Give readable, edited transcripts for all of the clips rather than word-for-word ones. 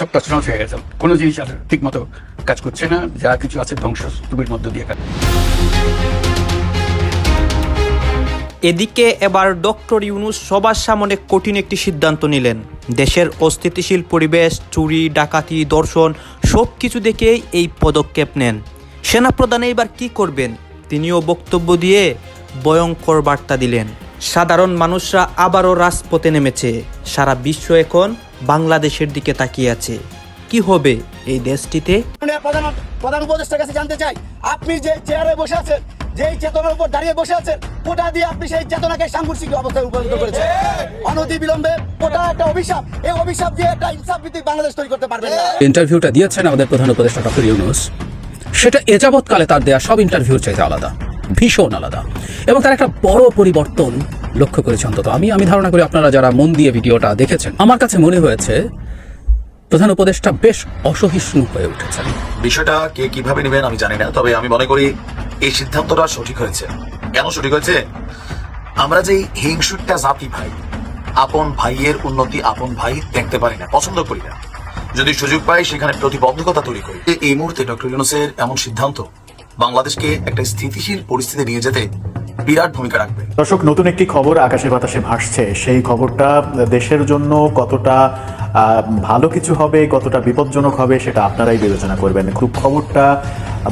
সব তছনছ হয়ে গেছে, কোনো জিনিস আর ঠিক মতো কাজ করছে না, যা কিছু আছে ধ্বংসস্তূপের মধ্য দিয়ে কাজ। এদিকে এবার ডক্টর ইউনূস সবার সামনে কঠিন একটি সিদ্ধান্ত নিলেন। দেশের অস্থিতিশীল পরিবেশ, চুরি, ডাকাতি, ধর্ষণ সব কিছু দেখেই এই পদক্ষেপ নেন। সেনাপ্রধান এবার কি করবেন? তিনিও বক্তব্য দিয়ে ভয়ঙ্কর বার্তা দিলেন। সাধারণ মানুষরা আবারও রাজপথে নেমেছে। সারা বিশ্ব এখন বাংলাদেশের দিকে তাকিয়ে আছে। কি হবে এই দেশটিতে? প্রধান উপদেষ্টার কাছে জানতে চাই, আপনি যে চেয়ারে বসে আছেন, যেই চেতনার উপর দাঁড়িয়ে বসে আছেন, ওটা দিয়ে আপনি সেই চেতনাকে সাংঘর্ষিক অবস্থায় রূপান্তরিত করেছেন। অনতি বিলম্বে ওটা একটা অভিশাপ, এই অভিশাপ দিয়ে একটা ইনসাফ ভিত্তিক বাংলাদেশ তৈরি করতে পারবেন না। ইন্টারভিউটা দিয়েছেন আমাদের প্রধান উপদেষ্টা ডক্টর ইউনূস, সেটা এ যাবৎকালে তার দেয়া সব ইন্টারভিউর চাইতে আলাদা, ভীষণ আলাদা, এবং তার একটা বড় পরিবর্তন লক্ষ্য করেছে। অন্তত আমি ধারণা করি আপনারা যারা মন দিয়ে ভিডিওটা দেখেছেন, আমার কাছে মনে হয়েছে প্রধান উপদেষ্টা বেশ অসহিষ্ণু হয়ে উঠেছেন। বিষয়টা কে কিভাবে নেবেন আমি জানি না, তবে আমি মনে করি এই সিদ্ধান্তটা সঠিক হয়েছে। কেন সঠিক হয়েছে? আমরা যে হিংসুটটা জাতি ভাই, আপন ভাইয়ের উন্নতি আপন ভাই দেখতে পারি না, পছন্দ করি না। যদি সুযোগ পাই সেখানে প্রতিবন্ধকতা তৈরি করি। এই মুহূর্তে ডক্টর ইউনূসের এমন সিদ্ধান্ত বাংলাদেশকে একটা স্থিতিশীল পরিস্থিতি নিয়ে যেতে বিরাট ভূমিকা রাখবে। দর্শক, নতুন একটি খবর আকাশে বাতাসে ভাসছে। সেই খবরটা দেশের জন্য কতটা ভালো কিছু হবে, কতটা বিপজ্জনক হবে, সেটা আপনারাই বিবেচনা করবেন। খুব খবরটা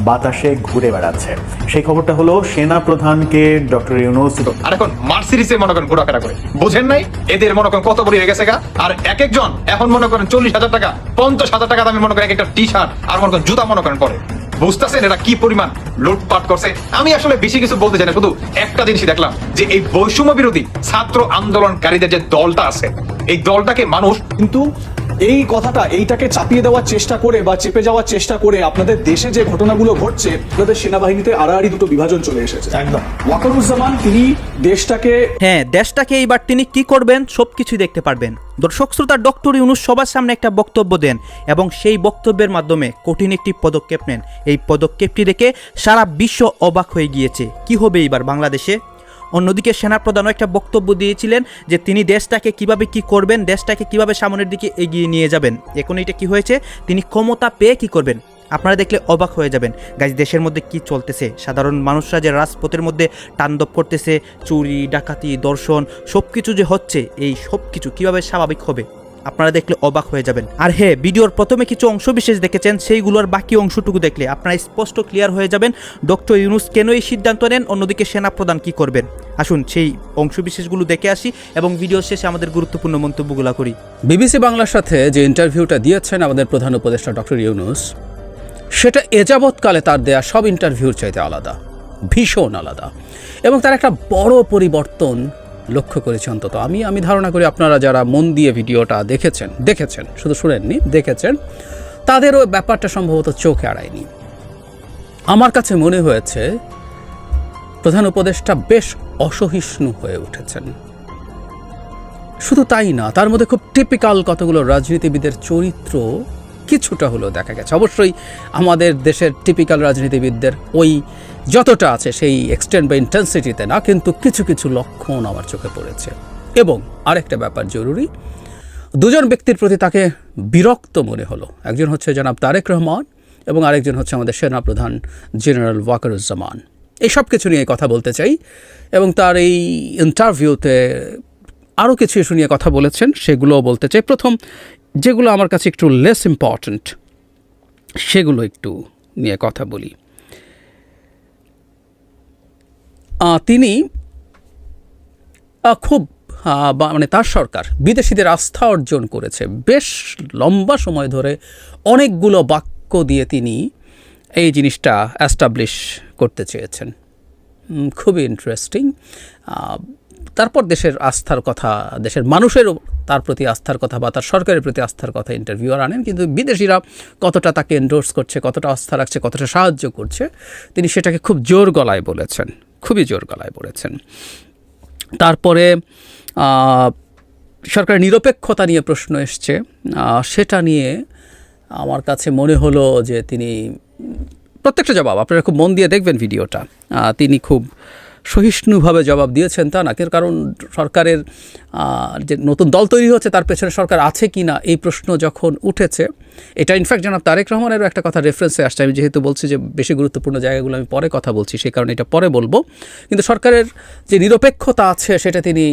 বাতাসে ঘুরে বেড়াচ্ছে। সেই খবরটা হলো সেনা প্রধানকে ডক্টর ইউনূস আর এখন মার্সিডিসে মনে করেন ঘোরাফেরা করে, বোঝেন নাই এদের মনে করেন কত বড় হয়ে গেছে গা। আর এক একজন এখন মনে করেন 40,000 টাকা 50,000 টাকা দামি মনে করেন একটা টি শার্ট আর মনে করেন জুতা মনে করেন পরে। বুঝতেছেন এরা কি পরিমাণ লুটপাট করছে? আমি আসলে বেশি কিছু বলতে চাই না, শুধু একটা জিনিসই দেখলাম যে এই বৈষম্য বিরোধী ছাত্র আন্দোলনকারীদের যে দলটা আছে, এই দলটাকে মানুষ কিন্তু এই কথাটা এইটাকে চাপিয়ে দেওয়ার চেষ্টা করে বা চেপে যাওয়ার চেষ্টা করে আপনাদের দেশে যে ঘটনাগুলো ঘটছে, আপনাদের সেনাবাহিনীতে আড়াআড়ি দুটো বিভাজন চলে এসেছে। একদম ওয়াকারুজ্জামান তিনি দেশটাকে এইবার তিনি কি করবেন সবকিছু দেখতে পারবেন। দর্শক শ্রোতা, ডক্টর ইউনূস সবার সামনে একটা বক্তব্য দেন এবং সেই বক্তব্যের মাধ্যমে কঠিন একটি পদক্ষেপ নেন। এই পদক্ষেপটি দেখে সারা বিশ্ব অবাক হয়ে গিয়েছে। কি হবে এইবার বাংলাদেশে? অন্যদিকে সেনাপ্রধানও একটা বক্তব্য দিয়েছিলেন যে তিনি দেশটাকে কিভাবে কি করবেন, দেশটাকে কিভাবে সামনের দিকে এগিয়ে নিয়ে যাবেন। এখন এটা কি হয়েছে, তিনি ক্ষমতা পেয়ে কি করবেন আপনারা দেখলে অবাক হয়ে যাবেন। গাইজ, দেশের মধ্যে কি চলতেছে, সাধারণ মানুষরা যে রাজপথের মধ্যে তাণ্ডব করতেছে, চুরি, ডাকাতি, ধর্ষণ সব কিছু যে হচ্ছে, এই সব কিছু কীভাবে স্বাভাবিক হবে আপনারা দেখলে অবাক হয়ে যাবেন। আর হ্যাঁ, ভিডিওর প্রথমে কিছু অংশ বিশেষ দেখেছেন, সেইগুলোর বাকি অংশটুকু দেখলে আপনারা স্পষ্ট ক্লিয়ার হয়ে যাবেন ডক্টর ইউনূস কেন এই সিদ্ধান্ত নেন, অন্যদিকে সেনাপ্রধান কি করবেন। আসুন সেই অংশ বিশেষগুলো দেখে আসি এবং ভিডিও শেষে আমাদের গুরুত্বপূর্ণ মন্তব্যগুলো করি। বিবিসি বাংলার সাথে যে ইন্টারভিউটা দিয়েছেন আমাদের প্রধান উপদেষ্টা ডক্টর ইউনূস, সেটা এ যাবৎকালে তার দেয়া সব ইন্টারভিউর চাইতে আলাদা, ভীষণ আলাদা, এবং তার একটা বড় পরিবর্তন লক্ষ্য করেছি। অন্তত আমি ধারণা করি আপনারা যারা মন দিয়ে ভিডিওটা দেখেছেন শুধু শুনেননি, দেখেছেন, তাদেরও ব্যাপারটা সম্ভবত চোখে আড়ায়নি। আমার কাছে মনে হয়েছে প্রধান উপদেষ্টা বেশ অসহিষ্ণু হয়ে উঠেছেন। শুধু তাই না, তার মধ্যে খুব টিপিক্যাল কতগুলো রাজনীতিবিদের চরিত্র কিছুটা হলেও দেখা গেছে। অবশ্যই আমাদের দেশের টিপিক্যাল রাজনীতিবিদদের ওই যতটা আছে সেই এক্সটেন্ট বা ইন্টেন্সিটিতে না, কিন্তু কিছু কিছু লক্ষণ আমার চোখে পড়েছে। এবং আরেকটা ব্যাপার জরুরি, দুজন ব্যক্তির প্রতি তাকে বিরক্ত মনে হলো। একজন হচ্ছে জনাব তারেক রহমান এবং আরেকজন হচ্ছে আমাদের সেনাপ্রধান জেনারেল ওয়াকারুজ্জামান। এই সব কিছু নিয়ে কথা বলতে চাই এবং তার এই ইন্টারভিউতে আরও কিছু ইস্যু নিয়ে কথা বলেছেন, সেগুলোও বলতে চাই। প্রথম যেগুলো আমার কাছে একটু লেস ইম্পর্ট্যান্ট সেগুলো একটু নিয়ে কথা বলি। তিনি খুব মানে তার সরকার বিদেশিদের আস্থা অর্জন করেছে বেশ লম্বা সময় ধরে। অনেকগুলো বাক্য দিয়ে তিনি এই জিনিসটা অ্যাস্টাবলিশ করতে চেয়েছেন। খুবই ইন্টারেস্টিং। তারপর দেশের আস্থার কথা, দেশের মানুষেরও তার প্রতি আস্থার কথা বা তার সরকারের প্রতি আস্থার কথা ইন্টারভিউয়ার আনেন, কিন্তু বিদেশিরা কতটা তাকে এন্ডোর্স করছে, কতটা আস্থা রাখছে, কতটা সাহায্য করছে, তিনি সেটাকে খুব জোর গলায় বলেছেন, খুবই জোর গলায় বলেছেন। তারপরে সরকারের নিরপেক্ষতা নিয়ে প্রশ্ন এসছে, সেটা নিয়ে আমার কাছে মনে হলো যে তিনি প্রত্যেকটা জবাব, আপনারা খুব মন দিয়ে দেখবেন ভিডিওটা, তিনি খুব সহিষ্ণুভাবে জবাব দিয়েছেন তা না, কারণ সরকারের যে নতুন দল তৈরি হচ্ছে তার পেছনে সরকার আছে কি না এই প্রশ্ন যখন উঠেছে, এটা ইনফ্যাক্ট জনাব তারেক রহমানেরও একটা কথা রেফারেন্সে আসছে। আমি যেহেতু বলছি যে বেশি গুরুত্বপূর্ণ জায়গাগুলো আমি পরে কথা বলছি, সেই কারণে এটা পরে বলবো। কিন্তু সরকারের যে নিরপেক্ষতা আছে সেটা তিনি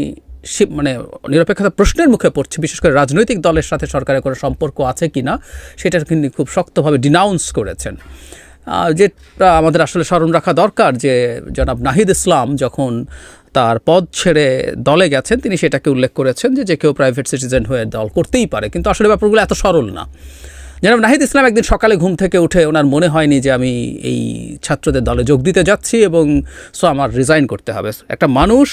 মানে নিরপেক্ষতা প্রশ্নের মুখে পড়ছে, বিশেষ করে রাজনৈতিক দলের সাথে সরকারের কোনো সম্পর্ক আছে কি না সেটার কিন্তু খুব শক্তভাবে ডিনাউন্স করেছেন। যেটা আমাদের আসলে স্মরণ রাখা দরকার যে জনাব নাহিদ ইসলাম যখন তার পদ ছেড়ে দলে গেছেন তিনি সেটাকে উল্লেখ করেছেন যে কেউ প্রাইভেট সিটিজেন হয়ে দল করতেই পারে, কিন্তু আসলে ব্যাপারগুলো এত সরল না। জনাব নাহিদ ইসলাম একদিন সকালে ঘুম থেকে উঠে ওনার মনে হয়নি যে আমি এই ছাত্রদের দলে যোগ দিতে যাচ্ছি এবং আমার রিজাইন করতে হবে। একটা মানুষ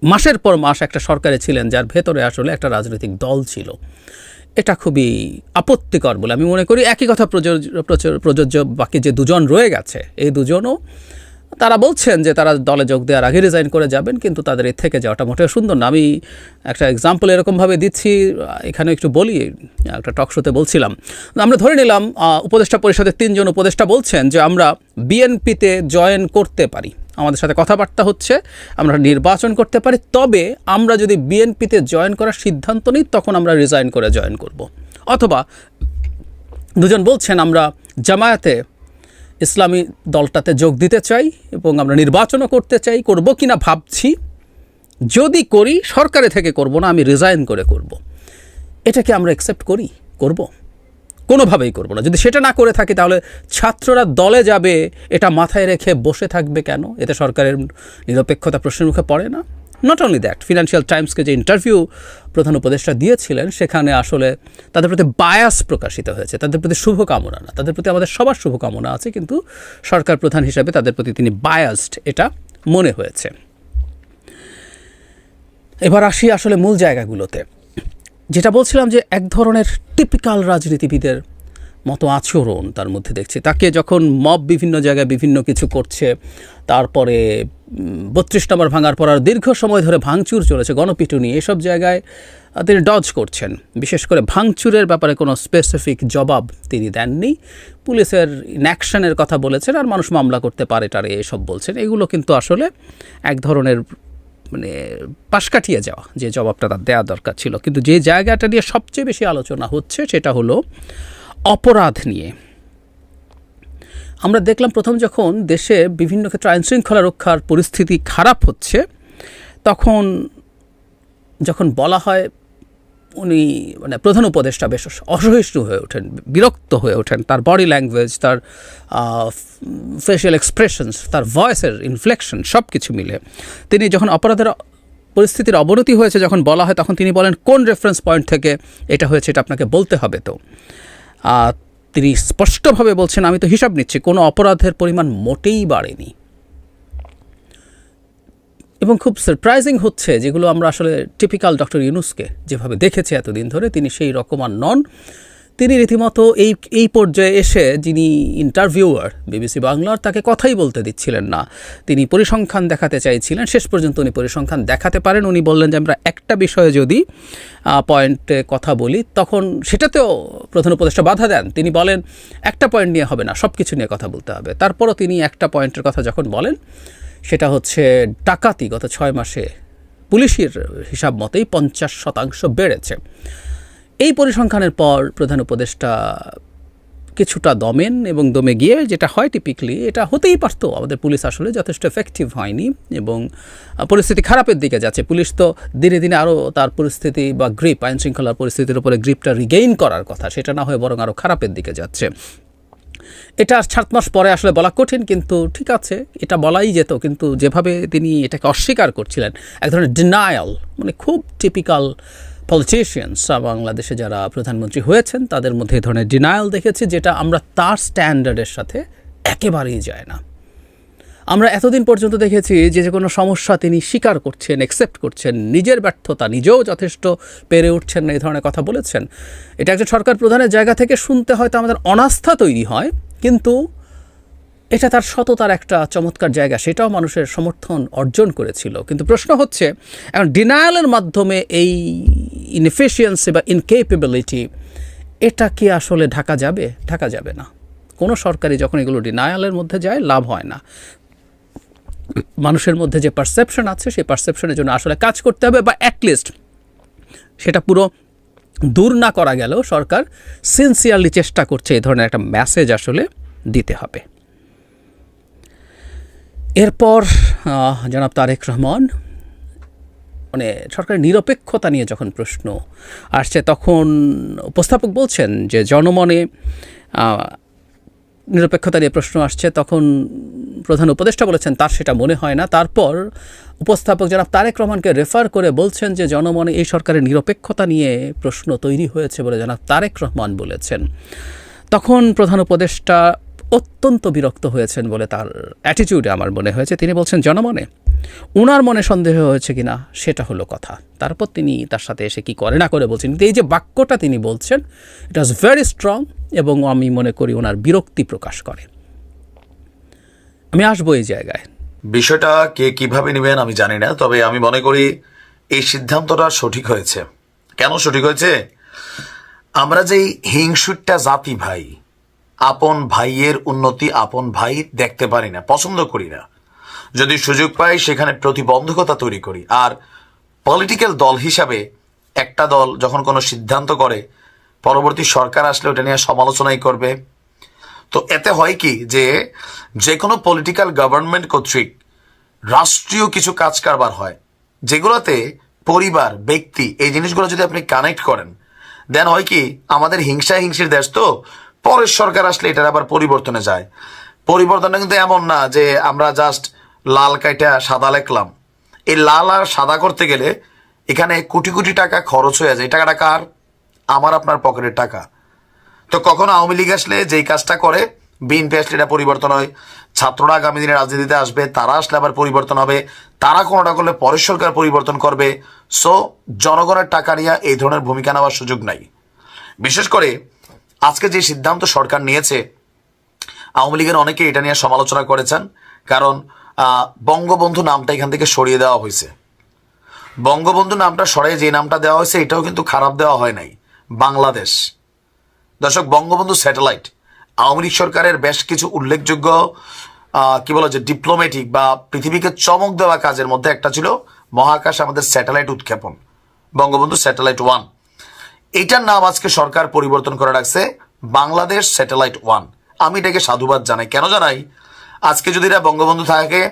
মাসের পর মাস একটা সরকারে ছিলেন যার ভেতরে আসলে একটা রাজনৈতিক দল ছিল, এটা খুবই আপত্তিকর বলে আমি মনে করি। একই কথা প্রযোজ্য বাকি যে দুজন রয়ে গেছে, এই দুজনও তারা বলছেন যে তারা দলে যোগ দেওয়ার আগে রিজাইন করে যাবেন, কিন্তু তাদের এর থেকে যাওয়াটা মোটেও সুন্দর না। আমি একটা এক্সাম্পল এরকমভাবে দিচ্ছি, এখানে একটু বলি, একটা টক শোতে বলছিলাম, আমরা ধরে নিলাম উপদেষ্টা পরিষদের 3 জন উপদেষ্টা বলছেন যে আমরা বিএনপিতে জয়েন করতে পারি, আমাদের সাথে কথাবার্তা হচ্ছে, আমরা নির্বাচন করতে পারি, তবে আমরা যদি বিএনপিতে জয়েন করার সিদ্ধান্ত নিই তখন আমরা রিজাইন করে জয়েন করব। অথবা দুজন বলছেন আমরা জামায়াতে ইসলামী দলটাতে যোগ দিতে চাই এবং আমরা নির্বাচনও করতে চাই, করব কি না ভাবছি, যদি করি সরকারে থেকে করব না, আমি রিজাইন করে করব। এটাকে আমরা অ্যাকসেপ্ট করি? করব? কোনোভাবেই করব না। যদি সেটা না করে থাকি তাহলে ছাত্ররা দলে যাবে এটা মাথায় রেখে বসে থাকবে কেন? এতে সরকারের নিরপেক্ষতা প্রশ্নের মুখে পড়ে না? নট অনলি দ্যাট, ফিনান্সিয়াল টাইমসকে যে ইন্টারভিউ প্রধান উপদেষ্টা দিয়েছিলেন সেখানে আসলে তাদের প্রতি বায়াস প্রকাশিত হয়েছে, তাদের প্রতি শুভকামনা না, তাদের প্রতি আমাদের সবার শুভকামনা আছে, কিন্তু সরকার প্রধান হিসাবে তাদের প্রতি তিনি বায়াসড, এটা মনে হয়েছে। এবার আসি আসলে মূল জায়গাগুলোতে। যেটা বলছিলাম যে এক ধরনের টিপিক্যাল রাজনীতিবিদের মতো আচরণ তার মধ্যে দেখছি। তাকে যখন মব বিভিন্ন জায়গায় বিভিন্ন কিছু করছে, তারপরে 32 নম্বর ভাঙার পর আর দীর্ঘ সময় ধরে ভাঙচুর চলেছে, গণপিটুনি, এসব জায়গায় তিনি ডজ করছেন। বিশেষ করে ভাঙচুরের ব্যাপারে কোনো স্পেসিফিক জবাব তিনি দেননি। পুলিশের ইনঅ্যাকশনের কথা বলেছেন, আর মানুষ মামলা করতে পারে টারে এসব বলছেন। এগুলো কিন্তু আসলে এক ধরনের মানে পাশ কাটিয়ে যাওয়া, যে জবাবটা তার দেওয়া দরকার ছিল। কিন্তু যে জায়গাটা নিয়ে সবচেয়ে বেশি আলোচনা হচ্ছে সেটা হলো অপরাধ নিয়ে। আমরা দেখলাম প্রথম যখন দেশে বিভিন্ন ক্ষেত্রে আইনশৃঙ্খলা রক্ষার পরিস্থিতি খারাপ হচ্ছে, তখন যখন বলা হয় উনি মানে প্রধান উপদেষ্টা বেশ অসহিষ্ণু হয়ে ওঠেন, বিরক্ত হয়ে ওঠেন, তার বডি ল্যাঙ্গুয়েজ, তার ফেশিয়াল এক্সপ্রেশনস, তার ভয়েসের ইনফ্লেকশন সব কিছু মিলে তিনি যখন অপরাধের পরিস্থিতির অবনতি হয়েছে যখন বলা হয়, তখন তিনি বলেন কোন রেফারেন্স পয়েন্ট থেকে এটা হয়েছে এটা আপনাকে বলতে হবে। তো তিনি স্পষ্টভাবে বলছেন আমি তো হিসাব নিচ্ছি, কোনো অপরাধের পরিমাণ মোটেই বাড়েনি। এবং খুব সারপ্রাইজিং হচ্ছে, যেগুলো আমরা আসলে টিপিক্যাল ডক্টর ইউনূসকে যেভাবে দেখেছি এতদিন ধরে, তিনি সেই রকম আর নন। তিনি রীতিমতো এই পর্যায়ে এসে যিনি ইন্টারভিউয়ার বিবিসি বাংলার, তাকে কথাই বলতে দিচ্ছিলেন না। তিনি পরিসংখ্যান দেখাতে চাইছিলেন, শেষ পর্যন্ত উনি পরিসংখ্যান দেখাতে পারেন। উনি বললেন যে আমরা একটা বিষয়ে যদি পয়েন্টে কথা বলি তখন সেটাতেও প্রধান উপদেষ্টা বাধা দেন। তিনি বলেন একটা পয়েন্ট নিয়ে হবে না, সব কিছু নিয়ে কথা বলতে হবে। তারপরও তিনি একটা পয়েন্টের কথা যখন বলেন, সেটা হচ্ছে ডাকাতি গত 6 মাসে পুলিশের হিসাব মতেই 50% বেড়েছে। এই পরিসংখ্যানের পর প্রধান উপদেষ্টা কিছুটা দমেন এবং দমে গিয়ে যেটা হয় টিপিক্যালি, এটা হতেই পারতো, আমাদের পুলিশ আসলে যথেষ্ট এফেক্টিভ হয়নি এবং পরিস্থিতি খারাপের দিকে যাচ্ছে। পুলিশ তো দিনে দিনে আরও তার পরিস্থিতি বা গ্রিপ, আইন শৃঙ্খলার পরিস্থিতির উপরে গ্রিপটা রিগেইন করার কথা, সেটা না হয়ে বরং আরও খারাপের দিকে যাচ্ছে। এটা 7 মাস পরে আসলে বলা কঠিন, কিন্তু ঠিক আছে, এটা বলাই যেত। কিন্তু যেভাবে তিনি এটাকে অস্বীকার করছিলেন, এক ধরনের ডিনায়াল, মানে খুব টিপিক্যাল পলিটিশিয়ানস বাংলাদেশে যারা প্রধানমন্ত্রী হয়েছেন তাদের মধ্যে এই ধরনের ডিনায়াল দেখেছি, যেটা আমরা তার স্ট্যান্ডার্ডের সাথে একেবারেই যায় না। আমরা এতদিন পর্যন্ত দেখেছি যে কোনো সমস্যা তিনি স্বীকার করছেন, অ্যাকসেপ্ট করছেন, নিজের ব্যর্থতা নিজেও যথেষ্ট পেরে উঠছেন না, এই ধরনের কথা বলেছেন। এটা একজন সরকার প্রধানের জায়গা থেকে শুনতে হয়তো আমাদের অনাস্থা তৈরি হয়, কিন্তু এটা তার সততার একটা চমৎকার জায়গা, সেটাও মানুষের সমর্থন অর্জন করেছিল। কিন্তু প্রশ্ন হচ্ছে এখন ডিনায়ালের মাধ্যমে এই ইনএফিশিয়েন্সি বা ইনকেপেবিলিটি, এটা কি আসলে ঢাকা যাবে? ঢাকা যাবে না। কোনো সরকারি যখন এগুলো ডিনায়ালের মধ্যে যায় লাভ হয় না। মানুষের মধ্যে যে পারসেপশন আছে সেই পারসেপশনের জন্য আসলে কাজ করতে হবে, বা অ্যাটলিস্ট সেটা পুরো দূর না করা গেলেও সরকার সিনসিয়ারলি চেষ্টা করছে এই ধরনের একটা মেসেজ আসলে দিতে হবে। এরপর জনাব তারেক রহমান মানে সরকারের নিরপেক্ষতা নিয়ে যখন প্রশ্ন আসছে তখন উপস্থাপক বলছেন যে জনমনে নিরপেক্ষতা নিয়ে প্রশ্ন আসছে, তখন প্রধান উপদেষ্টা বলেছেন তার সেটা মনে হয় না। তারপর উপস্থাপক জনাব তারেক রহমানকে রেফার করে বলছেন যে জনমনে এই সরকারের নিরপেক্ষতা নিয়ে প্রশ্ন তৈরি হয়েছে বলে জনাব তারেক রহমান বলেছেন। তখন প্রধান উপদেষ্টা অত্যন্ত বিরক্ত হয়েছেন বলে তার অ্যাটিটিউডে আমার মনে হয়েছে। তিনি বলছেন জনমনে উনার মনে সন্দেহ হয়েছে কিনা সেটা হলো কথা, তারপর তিনি তার সাথে এসে কি করে না করে বলছেন। কিন্তু এই যে বাক্যটা তিনি বলছেন ইট ওয়াজ ভেরি স্ট্রং এবং আমি মনে করি ওনার বিরক্তি প্রকাশ করে। আমি আসবো এই জায়গায়। বিষয়টা কে কিভাবে নেবেন আমি জানি না, তবে আমি মনে করি এই সিদ্ধান্তটা সঠিক হয়েছে। কেন সঠিক হয়েছে? আমরা যেই হিংসুটটা জাতি ভাই, আপন ভাইয়ের উন্নতি আপন ভাই দেখতে পারি না, পছন্দ করি না। যদি সুযোগ পাই সেখানে প্রতিবন্ধকতা তৈরি করি। আর পলিটিক্যাল দল হিসাবে একটা দল যখন কোনো সিদ্ধান্ত করে পরবর্তী সরকার আসলে ওটা নিয়ে সমালোচনাই করবে। তো এতে হয় কি যে কোনো পলিটিক্যাল গভর্নমেন্ট কর্তৃক রাষ্ট্রীয় কিছু কাজ কারবার হয় যেগুলোতে পরিবার ব্যক্তি এই জিনিসগুলো যদি আপনি কানেক্ট করেন, দেন হয় কি আমাদের হিংসির দেশ, তো পরের সরকার আসলে এটার আবার পরিবর্তনে যায়। পরিবর্তনটা কিন্তু এমন না যে আমরা জাস্ট লাল কাইটা সাদা লেখলাম। এই লাল আর সাদা করতে গেলে এখানে কোটি কোটি টাকা খরচ হয়ে যায়। এই টাকাটা কার? আমার আপনার পকেটের টাকা। তো কখনো আওয়ামী লীগ আসলে যেই কাজটা করে বিএনপি আসলে এটা পরিবর্তন হয়, ছাত্ররা আগামী দিনে রাজনীতিতে আসবে, তারা আসলে আবার পরিবর্তন হবে, তারা কোনোটা করলে পরের সরকার পরিবর্তন করবে। সো জনগণের টাকা নিয়ে এই ধরনের ভূমিকা নেওয়ার সুযোগ নাই। বিশেষ করে আজকে যে সিদ্ধান্ত সরকার নিয়েছে, আওয়ামী লীগের অনেকে এটা নিয়ে সমালোচনা করেছেন, কারণ বঙ্গবন্ধু নামটা এখান থেকে সরিয়ে দেওয়া হয়েছে। বঙ্গবন্ধু নামটা সরিয়ে যে নামটা দেওয়া হয়েছে এটাও কিন্তু খারাপ দেওয়া হয় নাই, বাংলাদেশ। দর্শক, বঙ্গবন্ধু স্যাটেলাইট আওয়ামী লীগ সরকারের বেশ কিছু উল্লেখযোগ্য কি বলা যায় ডিপ্লোম্যাটিক বা পৃথিবীকে চমক দেওয়া কাজের মধ্যে একটা ছিল মহাকাশ আমাদের স্যাটেলাইট উৎক্ষেপণ, বঙ্গবন্ধু স্যাটেলাইট 1। এইটার নাম আজকে সরকার পরিবর্তন করে রাখছে বাংলাদেশ স্যাটেলাইট 1। আমি এটাকে সাধুবাদ জানাই। কেন জানাই? আজকে যদি এটা বঙ্গবন্ধু থাকে,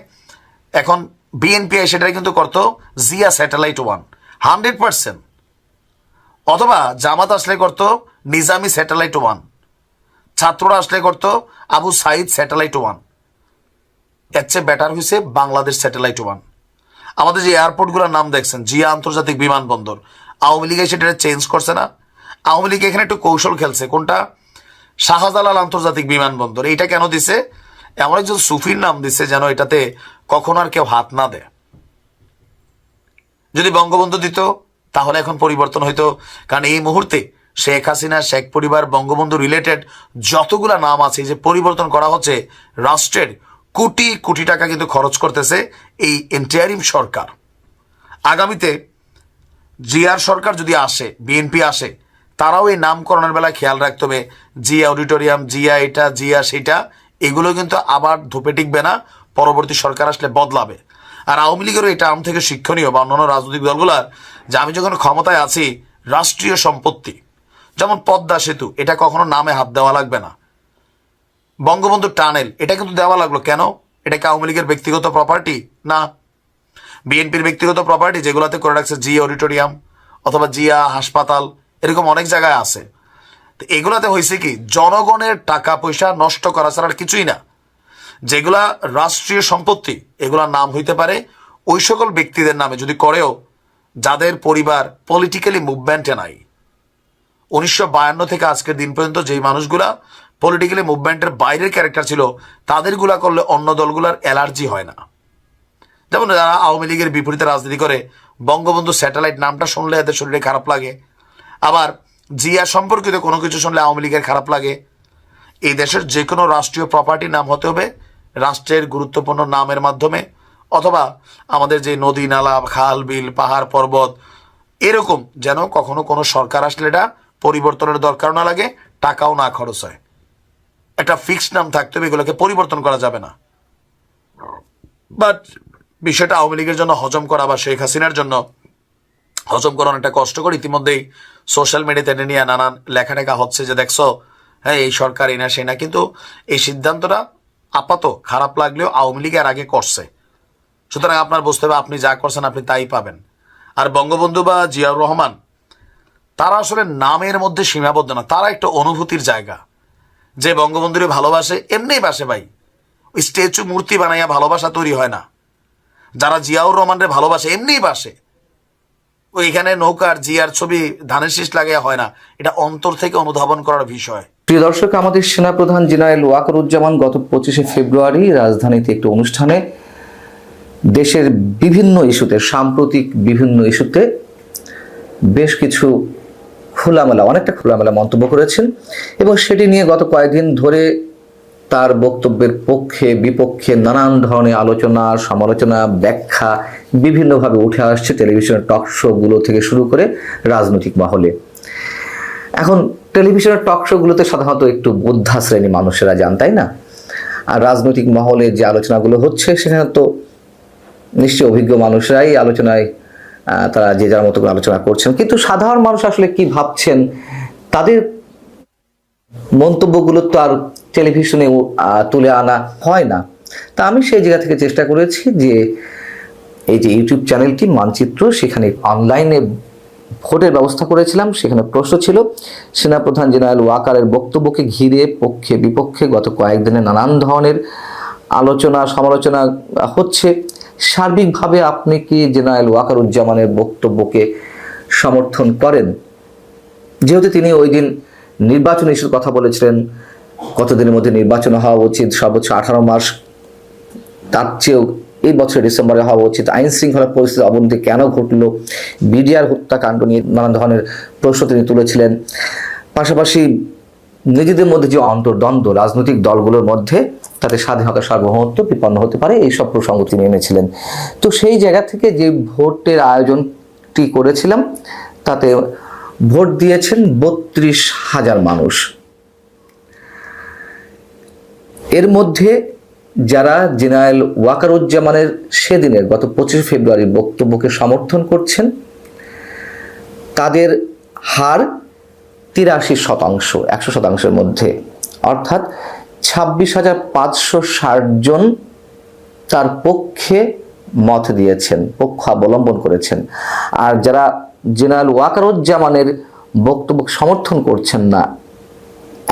এখন বিএনপি সেটাই কিন্তু করতো জিয়া স্যাটেলাইট 1 100%, অথবা জামাত আসলে করতো নিজামি স্যাটেলাইট 1, ছাত্ররা আসলে করতো আবু সাইদ স্যাটেলাইট 1। এর চেয়ে বেটার হয়েছে বাংলাদেশ স্যাটেলাইট 1। আমাদের যে এয়ারপোর্টগুলোর নাম দেখছেন, জিয়া আন্তর্জাতিক বিমানবন্দর, আওয়ামী লীগ সেটা চেঞ্জ করছে না? আওয়ামী লীগ এখানে একটু কৌশল খেলছে। কোনটা? শাহজালাল আন্তর্জাতিক বিমানবন্দর। এইটা কেন দিছে? এমন একজন সুফির নাম দিছে যেন এটাতে কখন আর কেউ হাত না দেয়। যদি বঙ্গবন্ধু দিত তাহলে এখন পরিবর্তন হইতো, কারণ এই মুহূর্তে শেখ হাসিনা, শেখ পরিবার, বঙ্গবন্ধু রিলেটেড যতগুলা নাম আছে যে পরিবর্তন করা হচ্ছে, রাষ্ট্রের কোটি কোটি টাকা কিন্তু খরচ করতেছে এই ইন্টারিম সরকার। আগামীতে জিয়ার সরকার যদি আসে, বিএনপি আসে, তারাও এই নামকরণের বেলায় খেয়াল রাখতে হবে। জিয়া অডিটোরিয়াম, জিয়া এটা, জিয়া সেটা, এগুলো কিন্তু আবার ধূপে টিকবে না, পরবর্তী সরকার আসলে বদলাবে। আর আওয়ামী লীগেরও এটা আম থেকে শিক্ষণীয় বা অন্যান্য রাজনৈতিক দলগুলার, যে আমি যখন ক্ষমতায় আছি রাষ্ট্রীয় সম্পত্তি যেমন পদ্মা সেতু, এটা কখনো নামে হাত দেওয়া লাগবে না। বঙ্গবন্ধু টানেল, এটা কিন্তু দেওয়া লাগলো কেন? এটা কি আওয়ামী লীগের ব্যক্তিগত প্রপার্টি? না, বিএনপির ব্যক্তিগত প্রপার্টি, যেগুলোতে করে রাখছে জিয়া অডিটোরিয়াম অথবা জিয়া হাসপাতাল, এরকম অনেক জায়গায় আছে। তো এগুলাতে হয়েছে কি, জনগণের টাকা পয়সা নষ্ট করা ছাড়া আর কিছুই না। যেগুলা রাষ্ট্রীয় সম্পত্তি এগুলার নাম হইতে পারে ওই সকল ব্যক্তিদের নামে, যদি করেও যাদের পরিবার পলিটিক্যালি মুভমেন্টে নাই। 1952 থেকে আজকের দিন পর্যন্ত যেই মানুষগুলা পলিটিক্যালি মুভমেন্টের বাইরের ক্যারেক্টার ছিল, তাদেরগুলা করলে অন্য দলগুলার অ্যালার্জি হয় না। যেমন যারা আওয়ামী লীগের বিপরীতে রাজনীতি করে, বঙ্গবন্ধু স্যাটেলাইট নামটা শুনলে এদের শরীরে খারাপ লাগে। আবার জিয়া সম্পর্কিত কোনো কিছু শুনলে আওয়ামী লীগের খারাপ লাগে। এই দেশের যে কোনো রাষ্ট্রীয় প্রপার্টির নাম হতে হবে রাষ্ট্রের গুরুত্বপূর্ণ নামের মাধ্যমে, অথবা আমাদের যে নদী নালা, খাল বিল, পাহাড় পর্বত, এরকম যেন কখনো কোনো সরকার আসলে এটা পরিবর্তনের দরকার না লাগে, টাকাও না খরচ হয়। একটা ফিক্সড নাম থাকতে হবে, এগুলোকে পরিবর্তন করা যাবে না। বাট বিষয়টা আওয়ামী লীগের জন্য হজম করা বা শেখ হাসিনার জন্য হজম করা অনেকটা কষ্টকর। ইতিমধ্যেই সোশ্যাল মিডিয়াতে এটা নিয়ে নানান লেখাটেখা হচ্ছে যে দেখছো, হ্যাঁ এই সরকার এই না সেই না, কিন্তু এই সিদ্ধান্তটা আপাতত খারাপ লাগলেও আওয়ামী লীগ এর আগে করছে, সুতরাং আপনার বুঝতে হবে আপনি যা করছেন আপনি তাই পাবেন। আর বঙ্গবন্ধু বা জিয়াউর রহমান তারা আসলে নামের মধ্যে সীমাবদ্ধ না, তারা একটা অনুভূতির জায়গা। যে বঙ্গবন্ধুরে ভালোবাসে এমনিই বাসে ভাই, ওই স্ট্যাচু মূর্তি বানাইয়া ভালোবাসা তৈরি হয় না। যারা জিয়াউর রহমানরে ভালোবাসে এমনিই বাসে, ওইখানে নৌকার জিয়ার ছবি ধানের শীষ লাগাইয়া হয় না, এটা অন্তর থেকে অনুধাবন করার বিষয়। প্রিয় দর্শক, আমাদের সেনাপ্রধান জেনারেল ওয়াকারুজ্জামান গত 25শে ফেব্রুয়ারি রাজধানীতে একটি অনুষ্ঠানে দেশের বিভিন্ন ইস্যুতে, সাম্প্রতিক বিভিন্ন ইস্যুতে বেশ কিছু অনেকটা খোলামেলা মন্তব্য করেছেন এবং সেটি নিয়ে গত কয়েকদিন ধরে তার বক্তব্যের পক্ষে বিপক্ষে নানান ধরনের আলোচনা, সমালোচনা, ব্যাখ্যা বিভিন্নভাবে উঠে আসছে টেলিভিশনের টক শোগুলো থেকে শুরু করে রাজনৈতিক মহলে। এখন টেলিভিশনের টক শোগুলোতে সাধারণত একটু বোদ্ধা শ্রেণী মানুষেরা যান, তাই না? আর রাজনৈতিক মহলে যে আলোচনাগুলো হচ্ছে সেখানে তো নিশ্চয়ই অভিজ্ঞ মানুষরাই আলোচনায় তারা যে যার মতো করে আলোচনা করছেন, কিন্তু সাধারণ মানুষ আসলে কি ভাবছেন তাদের মন্তব্যগুলো তো আর টেলিভিশনে তুলে আনা হয় না। তা আমি সেই জায়গা থেকে চেষ্টা করেছি যে এই যে ইউটিউব চ্যানেলটি মানচিত্র, সেখানে অনলাইনে ভোটের ব্যবস্থা করেছিলাম। সেখানে প্রশ্ন ছিল সেনাপ্রধান জেনারেল ওয়াকারের বক্তব্যকে ঘিরে পক্ষে বিপক্ষে গত কয়েকদিনে নানান ধরনের আলোচনা সমালোচনা হচ্ছে। সার্বিকভাবে আপনি কি জেনারেল ওয়াকারুজ্জামানের বক্তব্যকে সমর্থন করেন? যেহেতু তিনি ওই দিন নির্বাচন ইস্যুর কথা বলেছিলেন, কতদিনের মধ্যে নির্বাচন হওয়া উচিত, সর্বোচ্চ 18 মাস, তার চেয়েও এই বছরের ডিসেম্বরে হওয়া উচিত, আইন শৃঙ্খলা পরিস্থিতির অবনতি কেন ঘটলো, বিডিআর হত্যাকাণ্ড নিয়ে নানান ধরনের প্রশ্ন তিনি তুলেছিলেন। পাশাপাশি নিজেদের মধ্যে যে অন্তর্দ্বন্দ্ব রাজনৈতিক দলগুলোর মধ্যে, তাতে স্বাধীনতা সার্বভৌমত্ব বিপন্ন হতে পারে, এইসব প্রসঙ্গ তিনি এনেছিলেন। তো সেই জায়গা থেকে যে ভোটের আয়োজনটি করেছিলাম তাতে ভোট দিয়েছেন 32,000 মানুষ। এর মধ্যে যারা জেনারেল ওয়াকারুজ্জামানের সেদিনের গত 25 ফেব্রুয়ারি বক্তব্যকে সমর্থন করছেন তাদের হার 83%, 100%-এর মধ্যে, অর্থাৎ 26,560 জন তার পক্ষে মত দিয়েছেন, পক্ষ অবলম্বন করেছেন। আর যারা জেনারেল ওয়াকারুজ্জামানের বক্তব্য সমর্থন করছেন না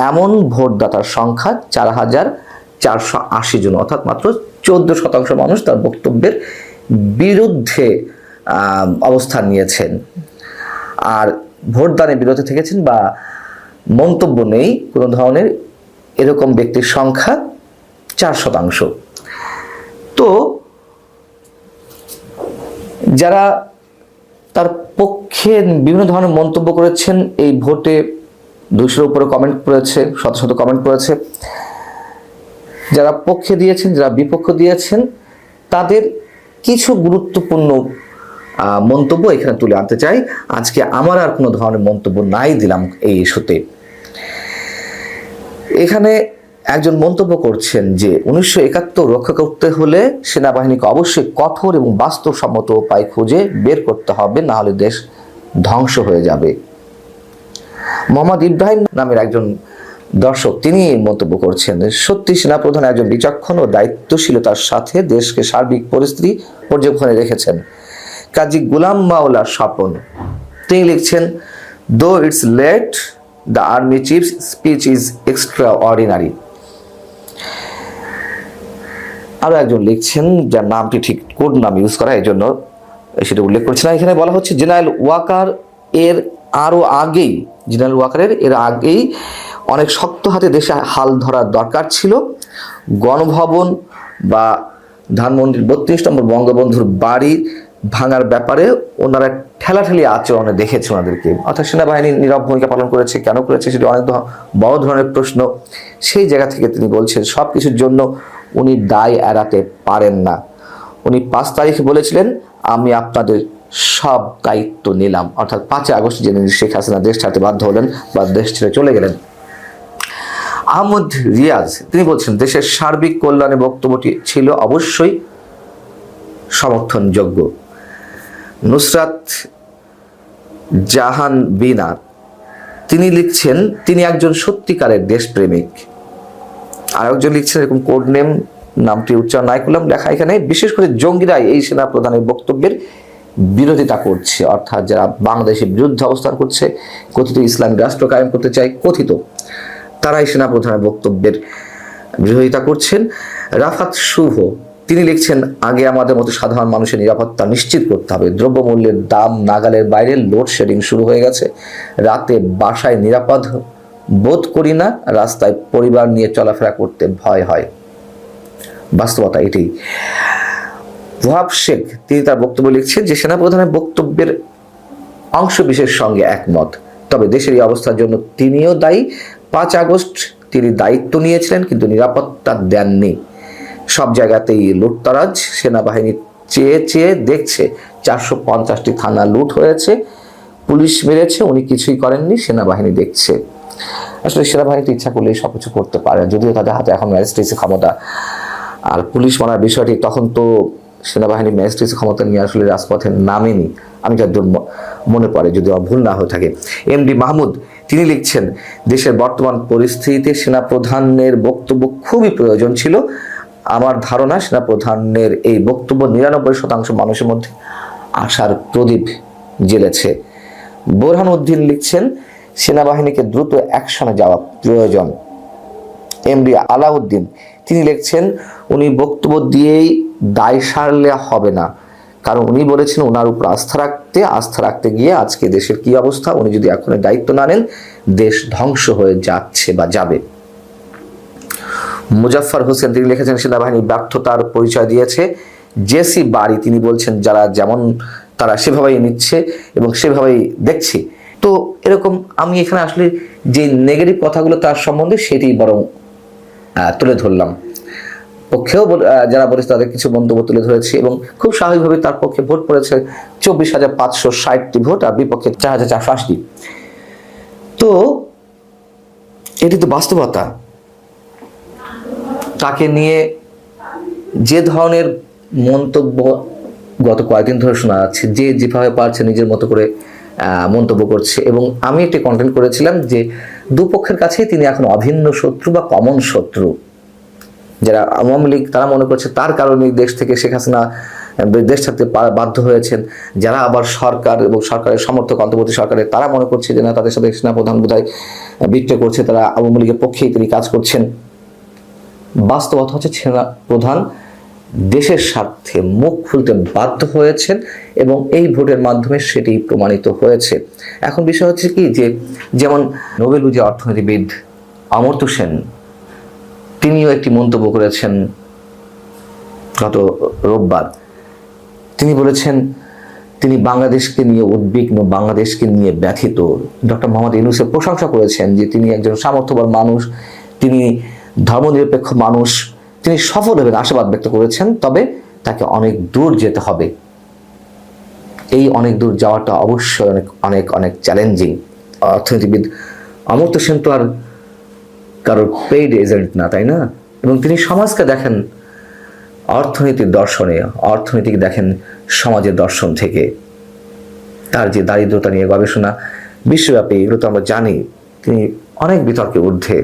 এমন ভোটদাতার সংখ্যা 4,480 জন, অর্থাৎ মাত্র 14% মানুষ তার বক্তব্যের বিরুদ্ধে অবস্থান নিয়েছেন। আর ভোটদানের বিরুদ্ধে থেকেছেন বা মন্তব্য নেই কোনো ধরনের, এরকম ব্যক্তির সংখ্যা 4%। তো যারা তার পক্ষে বিভিন্ন ধরনের মন্তব্য করেছেন, এই ভোটে 200-এর উপরে কমেন্ট করেছে, শত কমেন্ট করেছে, যারা পক্ষে দিয়েছেন যারা বিপক্ষে দিয়েছেন, তাদের কিছু গুরুত্বপূর্ণ মন্তব্য এখানে তুলে আনতে চাই। আজকে আমার আর কোনো ধরনের মন্তব্য নাই দিলাম এই ইস্যুতে। এখানে একজন মন্তব্য করছেন যে 1971 রক্ষা করতে হলে সেনাবাহিনীকে অবশ্যই কঠোর এবং বাস্তবসম্মত উপায় খুঁজে বের করতে হবে, না হলে দেশ ধ্বংস হয়ে যাবে। মোহাম্মদ ইব্রাহিম নামের একজন দর্শক তিনি মন্তব্য করছেন, সত্যি সেনাপ্রধান একজন বিচক্ষণ ও দায়িত্বশীলতার সাথে দেশকে সার্বিক পরিস্থিতি পর্যবেক্ষণে রেখেছেন। কাজী গোলাম মাওলার স্বপন তিনি লিখছেন, though it's late, the army chief's speech is extraordinary. আরো একজন লিখছেন, যার নামটি ঠিক কোড নাম ইউজ করা, এই জন্য সেটা উল্লেখ করছে না। এখানে বলা হচ্ছে জেনারেল ওয়াকারের এর আগেই অনেক শক্ত হাতে দেশে হাল ধরার দরকার ছিল। গণভবন বা ধানমন্ডির 32 নম্বর বঙ্গবন্ধুর বাড়ি ভাঙার ব্যাপারে ওনারা ঠেলাঠেলি আচরণে দেখেছে ওনাদেরকে, অর্থাৎ সেনাবাহিনী নীরব ভূমিকা পালন করেছে। কেন করেছে সেটি অনেক বড় ধরনের প্রশ্ন। সেই জায়গা থেকে তিনি বলছেন সব কিছুর জন্য উনি দায় এড়াতে পারেন না। উনি 5 তারিখে বলেছিলেন, আমি আপনাদের সব দায়িত্ব নিলাম, অর্থাৎ 5 আগস্ট যেদিন শেখ হাসিনা দেশ ছাড়তে বাধ্য হলেন বা দেশ ছেড়ে চলে গেলেন। আহমদ রিয়াজ তিনি বলছেন, দেশের সার্বিক কল্যাণে বক্তব্যটি ছিল অবশ্যই সমর্থনযোগ্য। নুসরাত জাহান বিনা তিনি লিখছেন তিনি একজন সত্যিকারের দেশপ্রেমিক। আর একজন লিখছেন এরকম কোড নেম, নামটি উচ্চারণ নাই করলাম, লেখা এখানে বিশেষ করে জঙ্গিরাই এই সেনা প্রধানের বক্তব্যের বিরোধিতা করছে, অর্থাৎ যারা বাংলাদেশের বিরুদ্ধে অবস্থান করছে, কথিত ইসলামিক রাষ্ট্র কায়েম করতে চায়, কথিত তারাই সেনা প্রধানের বক্তব্যের বিরোধিতা করছেন। রাফাত শুভ তিনি লিখছেন আগে আমাদের মতো সাধারণ মানুষের নিরাপত্তা নিশ্চিত করতে হবে। দ্রব্যমূল্যের দাম নাগালের বাইরে, লোডশেডিং শুরু হয়ে গেছে, রাতে বাসায় নিরাপদ বোধ করি না, রাস্তায় পরিবার নিয়ে চলাফেরা করতে ভয় হয়। বাস্তবতা এটাই। ওয়াহাব শেখ তিনি তার বক্তব্য লিখছেন যে সেনাপ্রধানের বক্তব্যের অংশ বিশেষ সঙ্গে একমত, তবে দেশের এই অবস্থার জন্য তিনিও দায়ী। 5 আগস্ট তিনি দায়িত্ব নিয়েছিলেন কিন্তু নিরাপত্তা দেননি। সব জায়গাতেই লুটতরাজ, সেনাবাহিনী চেয়ে চেয়ে দেখছে 450টি থানা লুট হয়েছে, পুলিশ মেরেছে, উনি কিছুই করেননি, সেনাবাহিনী দেখছে। আসলে সেনাবাহিনীতে ইচ্ছা করলেই সবকিছু করতে পারে, যদিও তাদের হাতে এখন ম্যাজিস্ট্রেসি ক্ষমতা। আর পুলিশ মানার বিষয়টি তখন তো সেনাবাহিনী ম্যাজিস্ট্রেসি ক্ষমতা নিয়ে আসলে রাজপথে নামেনি, আমি যতদূর মনে পড়ে, যদি আমার ভুল না হয়ে থাকে। এমডি মাহমুদ তিনি লিখছেন দেশের বর্তমান পরিস্থিতিতে সেনাপ্রধানের বক্তব্য খুবই প্রয়োজন ছিল। আমার ধারণা সেনাপ্রধানের এই বক্তব্য 99% মানুষের মধ্যে আশার প্রদীপ জ্বেলেছে। বোরহান উদ্দিন লিখছেন সেনাবাহিনীকে দ্রুত অ্যাকশনে যাওয়া প্রয়োজন। এমডি আলাউদ্দিন তিনি লিখছেন উনি বক্তব্য দিয়েই দায় সারলে হবে না, কারণ উনি বলেছেন ওনার উপর আস্থা রাখতে গিয়ে আজকে দেশের কি অবস্থা, উনি যদি এখন দায়িত্ব না নেন দেশ ধ্বংস হয়ে যাচ্ছে বা যাবে। মুজাফফর হোসেন তিনি লিখেছেন সেনাবাহিনী ব্যর্থতার পরিচয় দিয়েছে। জেসি বাড়ি তিনি বলছেন যারা যেমন তারা সেভাবেই নিচ্ছে এবং সেভাবেই দেখছে। তো এরকম আমি এখানে আসলে যে নেগেটিভ কথাগুলো তার সম্বন্ধে সেটি বরং তুলে ধরলাম। পক্ষেও যারা বলেছে তাদের কিছু মন্তব্য তুলে ধরেছে এবং খুব স্বাভাবিকভাবে তার পক্ষে ভোট পড়েছে 24,560টি ভোট আর বিপক্ষে 4,480। তো এটি তো বাস্তবতা। তাকে নিয়ে যে ধরনের মন্তব্য গত কয়েকদিন ধরে শোনা যাচ্ছে, যে যেভাবে পারছে নিজের মতো করে মন্তব্য করছে, এবং আমি একটি কন্টেন্ট করেছিলাম যে দুপক্ষের কাছেই তিনি এখন অভিন্ন শত্রু বা কমন শত্রু। যারা আওয়ামী লীগ তারা মনে করছে তার কারণে দেশ থেকে শেখ হাসিনা দেশ ছাড়তে বাধ্য হয়েছেন, যারা আবার সরকার এবং সরকারের সমর্থক অন্তর্বর্তী সরকারের তারা মনে করছে যে না তাদের সাথে সেনাপ্রধান বোধহয় বিট্রে করছে, তারা আওয়ামী লীগের পক্ষেই তিনি কাজ করছেন। বাস্তবতা হচ্ছে সেনাপ্রধান দেশের স্বার্থে মুখ খুলতে বাধ্য হয়েছেন এবং এই ভোটের মাধ্যমে সেটি প্রমাণিত হয়েছে। এখন বিষয় হচ্ছে কি যে যেমন নোবেল বিজয়ী অর্থনীতিবিদ অমর্ত্য সেন তিনিও একটি মন্তব্য করেছেন গত রোববার। তিনি বলেছেন তিনি বাংলাদেশকে নিয়ে উদ্বিগ্ন, বাংলাদেশকে নিয়ে ব্যথিত। ডক্টর মোহাম্মদ ইউনূসের প্রশংসা করেছেন যে তিনি একজন সামর্থ্যবান মানুষ, তিনি ধর্মনিরপেক্ষ মানুষ, তিনি সফল হবেন আশাবাদ ব্যক্ত করেছেন, তবে তাকে অনেক দূর যেতে হবে। এই অনেক দূর যাওয়াটা অবশ্যই অনেক অনেক চ্যালেঞ্জিং। অর্থনীতিবিদ অমর্ত্য সেন তো আর কারোর পেইড এজেন্ট না, তাই না? এবং তিনি সমাজকে দেখেন অর্থনীতির দর্শনে, অর্থনীতিকে দেখেন সমাজের দর্শন থেকে। তার যে দারিদ্রতা নিয়ে গবেষণা বিশ্বব্যাপী, এগুলো তো আমরা জানি, তিনি অনেক বিতর্কে ঊর্ধ্বে।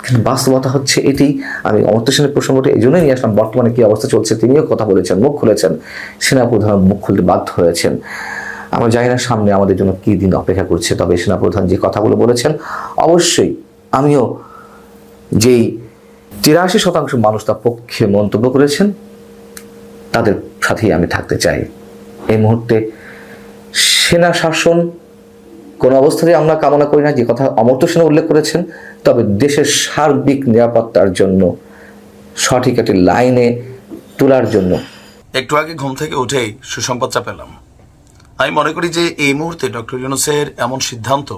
কিন্তু বাস্তবতা হচ্ছে এটি। আমি অমর্ত্য সেনের প্রসঙ্গটি এই জন্যই নিয়ে আসলাম, বর্তমানে কি অবস্থা চলছে তিনিও কথা বলেছেন, মুখ খুলেছেন, সেনাপ্রধান মুখ খুলতে বাধ্য হয়েছেন। আমরা জানি না সামনে আমাদের জন্য কি দিন অপেক্ষা করছে, তবে সেনাপ্রধান যে কথাগুলো বলেছেন অবশ্যই আমিও যেই 83% মানুষ তার পক্ষে মন্তব্য করেছেন তাদের সাথেই আমি থাকতে চাই। এই মুহূর্তে সেনা শাসন কোন অবস্থাতেই আমরা কামনা করি না, যে কথা অমর্ত্য সেন উল্লেখ করেছেন, তবে দেশের সার্বিক নিরাপত্তার জন্য সঠিক একটি লাইনে তোলার জন্য। একটু আগে ঘুম থেকে উঠেই সুসংবাদটা পেলাম। আমি মনে করি যে এই মুহূর্তে ডক্টর ইউনূসের এমন সিদ্ধান্ত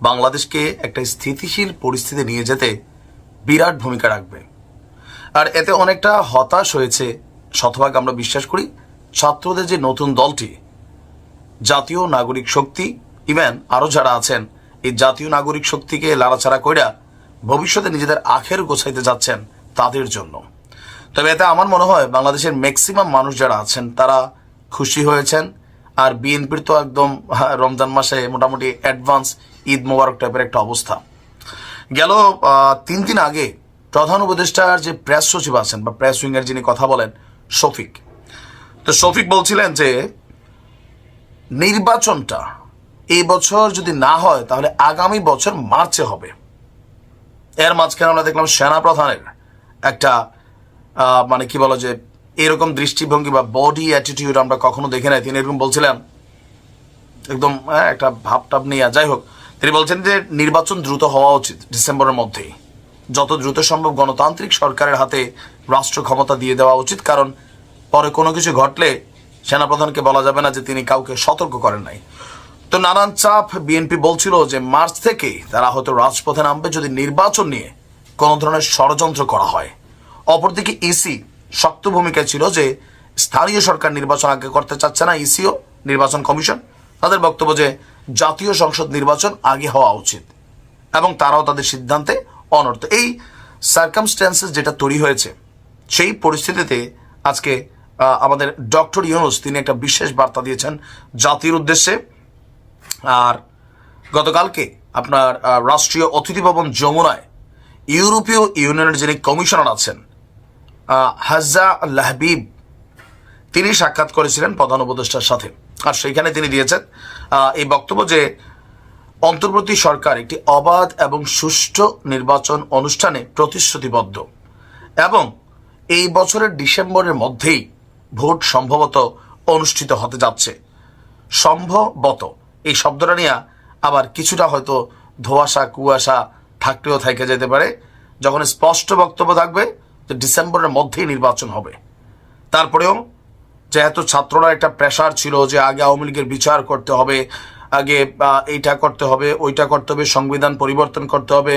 বাংলাদেশকে একটা স্থিতিশীল পরিস্থিতি নিয়ে যেতে বিরাট ভূমিকা রাখবে। আর এতে অনেকটা হতাশ হয়েছে শতভাগ আমরা বিশ্বাস করি ছাত্রদের যে নতুন দলটি জাতীয় নাগরিক শক্তি, ইভেন আরো যারা আছেন এই জাতীয় নাগরিক শক্তিকে লাড়াচাড়া কইরা ভবিষ্যতে নিজেদের আখের গোছাইতে যাচ্ছেন তাদের জন্য। তবে এতে আমার মনে হয় বাংলাদেশের ম্যাক্সিমাম মানুষ যারা আছেন তারা খুশি হয়েছেন। আর বিএনপির তো একদম রমজান মাসে মোটামুটি অ্যাডভান্স ঈদ মোবারক টাইপের একটা অবস্থা। গেল 3 দিন আগে প্রধান উপদেষ্টার যে প্রেস সচিব আছেন বা প্রেস উইংয়ের যিনি কথা বলেন শফিক, তো শফিক বলছিলেন যে নির্বাচনটা এই বছর যদি না হয় তাহলে আগামী বছর মার্চে হবে। এর মাঝখানে আমরা দেখলাম সেনা প্রধানের একটা মানে কি বলো যে এরকম দৃষ্টিভঙ্গি বা বডি অ্যাটিটিউড আমরা কখনো দেখে নাই। তিনি এরকম বলছিলেন একদম একটা ভাবটাব নিয়ে। যাই হোক, তিনি বলছেন যে নির্বাচন দ্রুত হওয়া উচিত, ডিসেম্বরের মধ্যেই, যত দ্রুত সম্ভব গণতান্ত্রিক সরকারের হাতে রাষ্ট্র ক্ষমতা দিয়ে দেওয়া উচিত। কারণ পরে কোনো কিছু ঘটলে সেনাপ্রধানকে বলা যাবে না যে তিনি কাউকে সতর্ক করেন নাই। তো নানান চাপ, বিএনপি বলছিল যে মার্চ থেকে তারা হয়তো রাজপথে নামবে যদি নির্বাচন নিয়ে কোনো ধরনের ষড়যন্ত্র করা হয়। অপরদিকে ইসি শক্ত ভূমিকায় ছিল যে স্থানীয় সরকার নির্বাচন আগে করতে চাচ্ছে না, ইসিও নির্বাচন কমিশন তাদের বক্তব্য যে জাতীয় সংসদ নির্বাচন আগে হওয়া উচিত এবং তারাও তাদের সিদ্ধান্তে অনর্থ। এই সার্কামস্ট্যান্সেস যেটা তৈরি হয়েছে, সেই পরিস্থিতিতে আজকে আমাদের ডক্টর ইউনূস তিনি একটা বিশেষ বার্তা দিয়েছেন জাতির উদ্দেশ্যে। আর গতকালকে আপনার রাষ্ট্রীয় অতিথি ভবন যমুনায় ইউরোপীয় ইউনিয়নের যিনি কমিশনার আছেন হাজা লাহবিব, তিনি সাক্ষাৎ করেছিলেন প্রধান উপদেষ্টার সাথে। আর সেইখানে তিনি দিয়েছেন এই বক্তব্য যে অন্তর্বর্তী সরকার একটি অবাধ এবং সুষ্ঠু নির্বাচন অনুষ্ঠানে প্রতিশ্রুতিবদ্ধ এবং এই বছরের ডিসেম্বরের মধ্যেই ভোট সম্ভবত অনুষ্ঠিত হতে যাচ্ছে। সম্ভবত এই শব্দটা নিয়ে আবার কিছুটা হয়তো ধোঁয়াশা কুয়াশা থাকলেও থেকে যেতে পারে, যখন স্পষ্ট বক্তব্য থাকবে যে ডিসেম্বরের মধ্যেই নির্বাচন হবে। তারপরেও যেহেতু ছাত্ররা একটা প্রেশার ছিল যে আগে আওয়ামী লীগের বিচার করতে হবে, আগে এইটা করতে হবে, ওইটা করতে হবে, সংবিধান পরিবর্তন করতে হবে,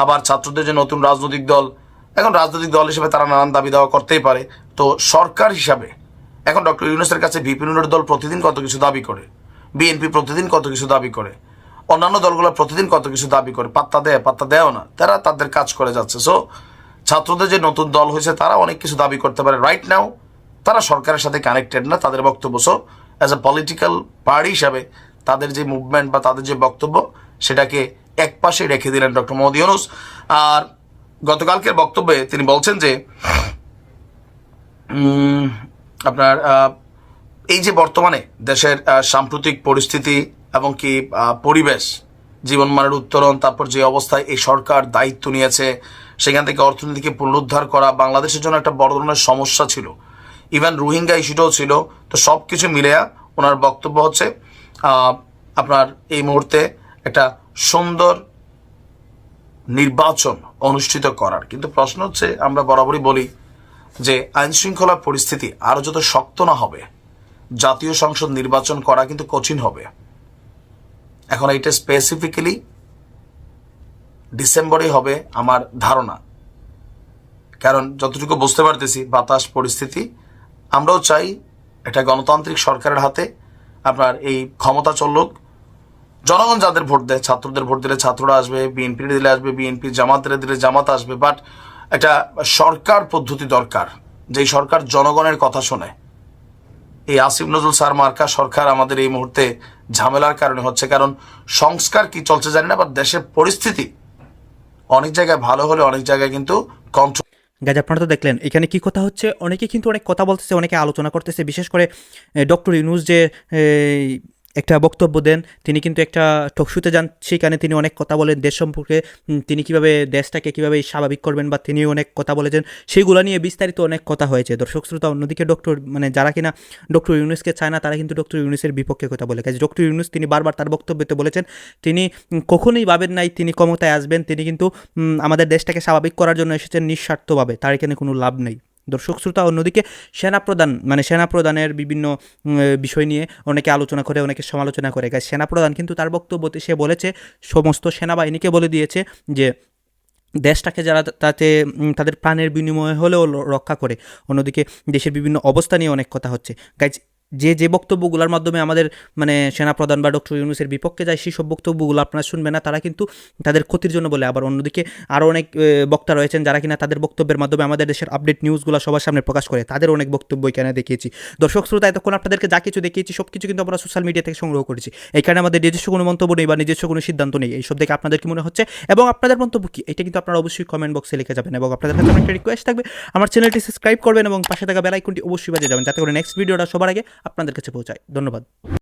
আবার ছাত্রদের যে নতুন রাজনৈতিক দল, এখন রাজনৈতিক দল হিসেবে তারা নানান দাবি দাওয়া করতেই পারে। তো সরকার হিসাবে এখন ডক্টর ইউনূসের কাছে ভিপিনুরের দল প্রতিদিন কত কিছু দাবি করে, বিএনপি প্রতিদিন কত কিছু দাবি করে, অন্যান্য দলগুলো প্রতিদিন কত কিছু দাবি করে, পাত্তা দেয়ও না, তারা তাদের কাজ করে যাচ্ছে। সো ছাত্রদের যে নতুন দল হয়েছে তারা অনেক কিছু দাবি করতে পারে, রাইট নাও তারা সরকারের সাথে কানেক্টেড না, তাদের বক্তব্য। So as a political party হিসাবে তাদের যে মুভমেন্ট বা তাদের যে বক্তব্য সেটাকে একপাশে রেখে দিলেন ডক্টর মোহাম্মদ ইউনূস। আর গতকালকের বক্তব্যে তিনি বলছেন যে আপনার এই যে বর্তমানে দেশের সাম্প্রতিক পরিস্থিতি এবং কি পরিবেশ, জীবনমানের উত্তরণ, তারপর যে অবস্থায় এই সরকার দায়িত্ব নিয়েছে সেখান থেকে অর্থনীতিকে পুনরুদ্ধার করা বাংলাদেশের জন্য একটা বড় ধরনের সমস্যা ছিল, ইভেন রোহিঙ্গা ইস্যুটাও ছিল। তো সব কিছু মিলেয়া ওনার বক্তব্য হচ্ছে আপনার এই মুহূর্তে একটা সুন্দর নির্বাচন অনুষ্ঠিত করার। কিন্তু প্রশ্ন হচ্ছে, আমরা বরাবরই বলি যে আইন শৃঙ্খলা পরিস্থিতি আরও যত শক্ত না হবে জাতীয় সংসদ নির্বাচন করা কিন্তু কঠিন হবে। এখন এটা স্পেসিফিক্যালি ডিসেম্বরে হবে আমার ধারণা, কারণ যতটুকু বুঝতে পারতেছি বাতাস পরিস্থিতি, আমরাও চাই একটা গণতান্ত্রিক সরকারের হাতে আপনার এই ক্ষমতা চলুক। জনগণ যাদের ভোট দেয়, ছাত্রদের ভোট দিলে ছাত্ররা আসবে, বিএনপি দিলে আসবে বিএনপি, জামাতের দিলে জামাত আসবে, বাট একটা সরকার পদ্ধতি দরকার, যেই সরকার জনগণের কথা শোনে। এই আসিফ নজরুল স্যার মার্কা সরকার আমাদের এই মুহূর্তে ঝামেলার কারণে হচ্ছে, কারণ সংস্কার কি চলছে জানি না, বা দেশের পরিস্থিতি অনেক জায়গায় ভালো হলে অনেক জায়গায় কিন্তু কন্ট্রোল। গাইজ আপনারা তো দেখলেন এখানে কি কথা হচ্ছে, অনেকে কিন্তু অনেক কথা বলতেছে, অনেকে আলোচনা করতেছে, বিশেষ করে ডক্টর ইউনূস যে একটা বক্তব্য দেন, তিনি কিন্তু একটা টকশোতে যান, সেখানে তিনি অনেক কথা বলেন দেশ সম্পর্কে, তিনি কীভাবে দেশটাকে কীভাবে স্বাভাবিক করবেন বা তিনিও অনেক কথা বলেছেন, সেইগুলো নিয়ে বিস্তারিত অনেক কথা হয়েছে। দর্শক শ্রোতা, অন্যদিকে যারা কিনা ডক্টর ইউনূসকে চায় না তারা কিন্তু ডক্টর ইউনূসের বিপক্ষে কথা বলে। কাজে ডক্টর ইউনূস তিনি বারবার তার বক্তব্যতে বলেছেন তিনি কখনোই ভাবেন নাই তিনি ক্ষমতায় আসবেন, তিনি কিন্তু আমাদের দেশটাকে স্বাভাবিক করার জন্য এসেছেন নিঃস্বার্থভাবে, তার এখানে কোনো লাভ নেই। দর্শক শ্রোতা, অন্যদিকে সেনাপ্রধানের বিভিন্ন বিষয় নিয়ে অনেকে আলোচনা করে, অনেকে সমালোচনা করে। সেনাপ্রধান কিন্তু তার বক্তব্যতে সে বলেছে, সমস্ত সেনাবাহিনীকে বলে দিয়েছে যে দেশটাকে যারা তাতে তাদের প্রাণের বিনিময়ে হলেও রক্ষা করে। অন্যদিকে দেশের বিভিন্ন অবস্থা নিয়ে অনেক কথা হচ্ছে। গাইজ যে বক্তব্যগুলোর মাধ্যমে আমাদের মানে সেনাপ্রধান বা ডক্টর ইউনূসের বিপক্ষে যায় সেই সব বক্তব্যগুলো আপনারা শুনবেন না, তারা কিন্তু তাদের ক্ষতির জন্য বলে। আবার অন্যদিকে আরও অনেক বক্তা রয়েছেন যারা কিনা তাদের বক্তব্যের মাধ্যমে আমাদের দেশের আপডেট নিউজগুলো সবার সামনে প্রকাশ করে, তাদের অনেক বক্তব্য এখানে দেখিয়েছি। দর্শক শ্রোতা, এতক্ষণ আপনাদেরকে যা কিছু দেখিয়েছি সব কিছু কিন্তু আমরা সোশ্যাল মিডিয়া থেকে সংগ্রহ করেছি। এখানে আমাদের নিজস্ব কোনো মন্তব্য নেই বা নিজস্ব কোনো সিদ্ধান্ত নেই। এইসব দেখে আপনাদের কি মনে হচ্ছে এবং আপনাদের মন্তব্য কি, এটা কিন্তু আপনারা অবশ্যই কমেন্ট বক্সে লিখে যাবেন। এবং আপনাদের কাছে আমার একটা রিকোয়েস্ট থাকবে, আমার চ্যানেলটি সাবস্ক্রাইব করবেন এবং পাশে থাকা বেল আইকনটি অবশ্যই বাজিয়ে যাবেন, যাতে করে নেক্সট ভিডিওটা সবার আগে আপনাদের কাছে পৌঁছায়। ধন্যবাদ।